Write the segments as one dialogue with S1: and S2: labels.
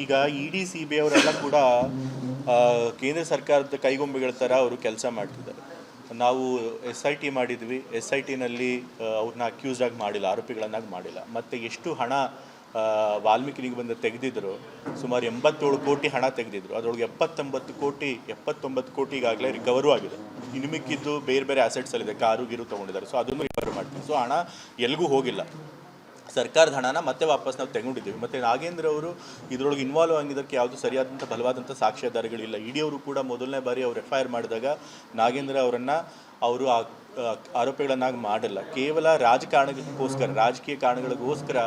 S1: ಈಗ ಇಡಿ C B ಅವರೆಲ್ಲ ಕೂಡ ಕೇಂದ್ರ ಸರ್ಕಾರದ ಕೈಗೊಂಬೆಗಳ ಥರ ಅವರು ಕೆಲಸ ಮಾಡ್ತಿದ್ದಾರೆ. ನಾವು SIT ಮಾಡಿದ್ವಿ. SITನಲ್ಲಿ ಅವ್ರನ್ನ ಅಕ್ಯೂಸ್ಡ್ ಆಗಿ ಮಾಡಿಲ್ಲ, ಆರೋಪಿಗಳನ್ನಾಗಿ ಮಾಡಿಲ್ಲ. ಮತ್ತು ಎಷ್ಟು ಹಣ ವಾಲ್ಮೀಕಿನಿಗೆ ಬಂದು ತೆಗೆದಿದ್ರು, ಸುಮಾರು 87 ಕೋಟಿ ಹಣ ತೆಗೆದಿದ್ರು. ಅದರೊಳಗೆ 79 ಕೋಟಿ ಈಗಾಗಲೇ ರಿಕವರು ಆಗಿದೆ. ಇನ್ನು ಮಿಕ್ಕಿದ್ದು ಬೇರೆ ಬೇರೆ ಆಸೆಟ್ಸಲ್ಲಿದೆ, ಕಾರು ಗೀರು ತೊಗೊಂಡಿದ್ದಾರೆ. ಸೊ ಅದನ್ನು ರಿಕವರ್ ಮಾಡ್ತೀವಿ. ಸೊ ಹಣ ಎಲ್ಲಿಗೂ ಹೋಗಿಲ್ಲ, ಸರ್ಕಾರದ ಹಣನ ಮತ್ತೆ ವಾಪಸ್ ನಾವು ತೆಗೊಂಡಿದ್ದೀವಿ. ಮತ್ತು ನಾಗೇಂದ್ರ ಅವರು ಇದರೊಳಗೆ ಇನ್ವಾಲ್ವ್ ಆಗಿದ್ದಕ್ಕೆ ಯಾವುದು ಸರಿಯಾದಂಥ ಬಲವಾದಂಥ ಸಾಕ್ಷ್ಯಾಧಾರಗಳಿಲ್ಲ. ಇಡಿ ಅವರು ಕೂಡ ಮೊದಲನೇ ಬಾರಿ ಅವರು FIR ಮಾಡಿದಾಗ ನಾಗೇಂದ್ರ ಅವರನ್ನು ಅವರು ಆರೋಪಿಗಳನ್ನಾಗಿ ಮಾಡಿಲ್ಲ, ಕೇವಲ ರಾಜಕಾರಣಕ್ಕೋಸ್ಕರ, ರಾಜಕೀಯ ಕಾರಣಗಳಿಗೋಸ್ಕರ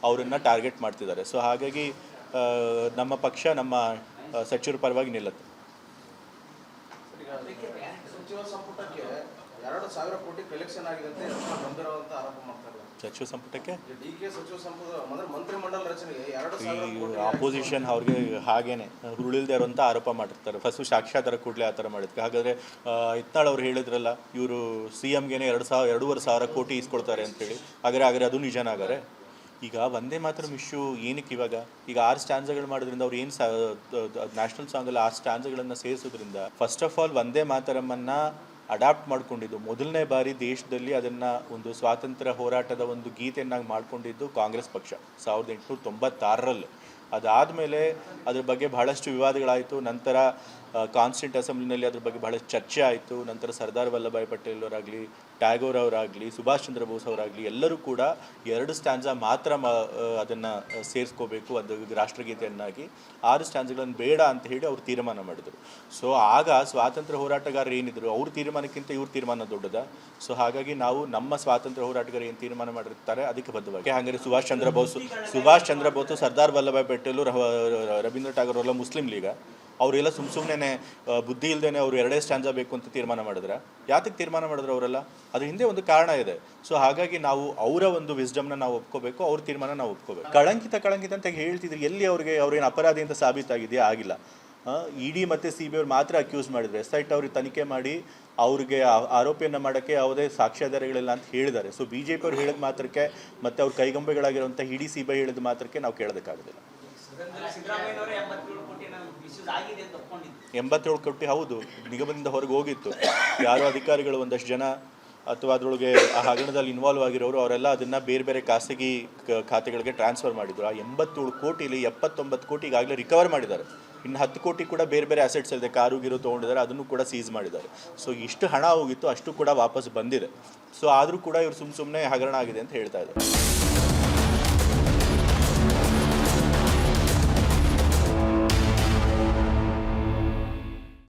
S1: ಅವರನ್ನು ಟಾರ್ಗೆಟ್ ಮಾಡ್ತಿದ್ದಾರೆ. ಸೊ ಹಾಗಾಗಿ ನಮ್ಮ ಪಕ್ಷ ನಮ್ಮ ಸಚಿವರ ಪರವಾಗಿ ನಿಲ್ಲುತ್ತೆ.
S2: ಸಚಿವ ಸಂಪುಟಕ್ಕೆ 2,000 ಕೋಟಿ ಕಲೆಕ್ಷನ್ ಆಗಿದೆ ಅಂತ ಆರೋಪ ಮಾಡ್ತಾರೆ.
S1: ಸಚಿವ ಸಂಪುಟಕ್ಕೆ
S2: ಸಚಿವ ಸಂಪುಟ ಮಂತ್ರಿಮಂಡಲ ರಚನೆಗೆ 2,000 ಕೋಟಿ
S1: ಆಪೋಸಿಷನ್ ಅವ್ರಿಗೆ ಹಾಗೇನೆ ಹುರುಳಿಲ್ದೇ ಇರುವಂಥ ಆರೋಪ ಮಾಡಿರ್ತಾರೆ. ಫಸ್ಟು ಸಾಕ್ಷ್ಯಾಧಾರ ಕೂಡಲೇ ಆ ಥರ ಮಾಡಿದ್ಕೆ. ಹಾಗಾದರೆ ಇತ್ನಾಳ್ ಅವ್ರು ಹೇಳಿದ್ರಲ್ಲ, ಇವರು CMಗೇನೆ 2,500 ಕೋಟಿ ಇಸ್ಕೊಳ್ತಾರೆ ಅಂತೇಳಿ. ಹಾಗಾದ್ರೆ ಅದು ನಿಜನಾಗಾರೆ? ಈಗ ವಂದೇ ಮಾತರಂ ಇಶ್ಯೂ ಏನಕ್ಕೆ ಇವಾಗ? ಈಗ 6 ಸ್ಟ್ಯಾನ್ಸ್ಗಳು ಮಾಡೋದ್ರಿಂದ ಅವ್ರು ಏನು national ಸಾಂಗಲ್ಲಿ 6 ಸ್ಟ್ಯಾನ್ಸ್ಗಳನ್ನು ಸೇರಿಸೋದ್ರಿಂದ, first of all Vande ಮಾತರಮನ್ನು adapt ಮಾಡ್ಕೊಂಡಿದ್ದು ಮೊದಲನೇ ಬಾರಿ ದೇಶದಲ್ಲಿ, ಅದನ್ನು ಒಂದು ಸ್ವಾತಂತ್ರ್ಯ ಹೋರಾಟದ ಒಂದು ಗೀತೆಯನ್ನಾಗಿ ಮಾಡ್ಕೊಂಡಿದ್ದು ಕಾಂಗ್ರೆಸ್ ಪಕ್ಷ 1896ರಲ್ಲಿ. ಅದಾದಮೇಲೆ ಅದ್ರ ಬಗ್ಗೆ ಬಹಳಷ್ಟು ವಿವಾದಗಳಾಯಿತು. ನಂತರ ಕಾನ್ಸ್ಟಿಟ್ಯೂಂಟ್ ಅಸೆಂಬ್ಲಿನಲ್ಲಿ ಅದ್ರ ಬಗ್ಗೆ ಬಹಳಷ್ಟು ಚರ್ಚೆ ಆಯಿತು. ನಂತರ ಸರ್ದಾರ್ ವಲ್ಲಭಾಯ್ ಪಟೇಲ್ ಅವರಾಗಲಿ, ಟ್ಯಾಗೋರ್ ಅವರಾಗಲಿ, ಸುಭಾಷ್ ಚಂದ್ರ ಬೋಸ್ ಅವರಾಗಲಿ ಎಲ್ಲರೂ ಕೂಡ 2 ಸ್ಟ್ಯಾನ್ಸಾ ಮಾತ್ರ ಅದನ್ನು ಸೇರಿಸ್ಕೋಬೇಕು, ಅದು ರಾಷ್ಟ್ರಗೀತೆಯನ್ನಾಗಿ. 6 ಸ್ಟ್ಯಾನ್ಸ್ಗಳನ್ನು ಬೇಡ ಅಂತ ಹೇಳಿ ಅವರು ತೀರ್ಮಾನ ಮಾಡಿದರು. ಸೊ ಆಗ ಸ್ವಾತಂತ್ರ್ಯ ಹೋರಾಟಗಾರರು ಏನಿದ್ರು, ಅವ್ರ ತೀರ್ಮಾನಕ್ಕಿಂತ ಇವ್ರ ತೀರ್ಮಾನ ದೊಡ್ಡದ. ಸೊ ಹಾಗಾಗಿ ನಾವು ನಮ್ಮ ಸ್ವಾತಂತ್ರ್ಯ ಹೋರಾಟಗಾರರು ಏನು ತೀರ್ಮಾನ ಮಾಡಿರ್ತಾರೆ ಅದಕ್ಕೆ ಬದ್ಧವಾಗಿ. ಹಾಗಾದರೆ ಸುಭಾಷ್ ಚಂದ್ರ ಬೋಸ್, ಸರ್ದಾರ್ ವಲ್ಲಭಾಯ್ ಪಟೇಲು, ರವೀಂದ್ರ ಟಾಗೋರ್ ಅವರೆಲ್ಲ ಮುಸ್ಲಿಂ ಲೀಗ, ಅವರೆಲ್ಲ ಸುಮ್ಮನೆ ಬುದ್ಧಿ ಇಲ್ಲದೇ ಅವರು 2 ಸ್ಟ್ಯಾನ್ಸಾ ಬೇಕು ಅಂತ ತೀರ್ಮಾನ ಮಾಡಿದ್ರೆ, ಯಾತಕ್ಕೆ ತೀರ್ಮಾನ ಮಾಡಿದ್ರು ಅವರೆಲ್ಲ? ಅದ್ರ ಹಿಂದೆ ಒಂದು ಕಾರಣ ಇದೆ. ಸೊ ಹಾಗಾಗಿ ನಾವು ಅವರ ಒಂದು ವಿಸ್ಡಮ್ನ ನಾವು ಒಪ್ಕೋಬೇಕು, ಅವ್ರ ತೀರ್ಮಾನ ನಾವು ಒಪ್ಕೋಬೇಕು. ಕಳಂಕಿತ ಅಂತ ಹೇಳ್ತಿದ್ರು, ಎಲ್ಲಿ ಅವ್ರೇನು ಅಪರಾಧಿ ಅಂತ ಸಾಬೀತಾಗಿದೆಯಾ? ಆಗಿಲ್ಲ. ಇಡಿ ಮತ್ತು CBI ಅವ್ರು ಮಾತ್ರ ಅಕ್ಯೂಸ್ ಮಾಡಿದ್ರು. SIT ಅವ್ರಿಗೆ ತನಿಖೆ ಮಾಡಿ ಅವ್ರಿಗೆ ಆರೋಪಿಯನ್ನು ಮಾಡೋಕ್ಕೆ ಯಾವುದೇ ಸಾಕ್ಷ್ಯಾಧಾರಗಳಿಲ್ಲ ಅಂತ ಹೇಳಿದ್ದಾರೆ. ಸೊ BJP ಅವ್ರು ಹೇಳಿದ ಮಾತ್ರಕ್ಕೆ ಮತ್ತು ಅವ್ರ ಕೈಗೊಂಬೆಗಳಾಗಿರುವಂಥ ಇಡಿ CBI ಹೇಳಿದ ಮಾತ್ರಕ್ಕೆ ನಾವು ಕೇಳೋದಕ್ಕಾಗೋದಿಲ್ಲ. 87 ಕೋಟಿ ಹೌದು, ನಿಗಮದಿಂದ ಹೊರಗೆ ಹೋಗಿತ್ತು. ಯಾರೋ ಅಧಿಕಾರಿಗಳು ಒಂದಷ್ಟು ಜನ ಅಥವಾ ಅದರೊಳಗೆ ಆ ಹಗರಣದಲ್ಲಿ ಇನ್ವಾಲ್ವ್ ಆಗಿರೋರು ಅವರೆಲ್ಲ ಅದನ್ನು ಬೇರೆ ಬೇರೆ ಖಾಸಗಿ ಖಾತೆಗಳಿಗೆ ಟ್ರಾನ್ಸ್ಫರ್ ಮಾಡಿದ್ರು. ಆ 87 ಕೋಟಿಲಿ 79 ಕೋಟಿ ಈಗಾಗಲೇ ರಿಕವರ್ ಮಾಡಿದ್ದಾರೆ. ಇನ್ನು 10 ಕೋಟಿ ಕೂಡ ಬೇರೆ ಬೇರೆ ಅಸೆಟ್ಸ್ ಇದೆ, ಕಾರು ಗೀರು ತೊಗೊಂಡಿದ್ದಾರೆ, ಅದನ್ನು ಕೂಡ ಸೀಸ್ ಮಾಡಿದ್ದಾರೆ. ಸೊ ಇಷ್ಟು ಹಣ ಹೋಗಿತ್ತು, ಅಷ್ಟು ಕೂಡ ವಾಪಸ್ ಬಂದಿದೆ. ಸೊ ಆದರೂ ಕೂಡ ಇವರು ಸುಮ್ಮನೆ ಹಗರಣ ಆಗಿದೆ ಅಂತ ಹೇಳ್ತಾ ಇದ್ದಾರೆ.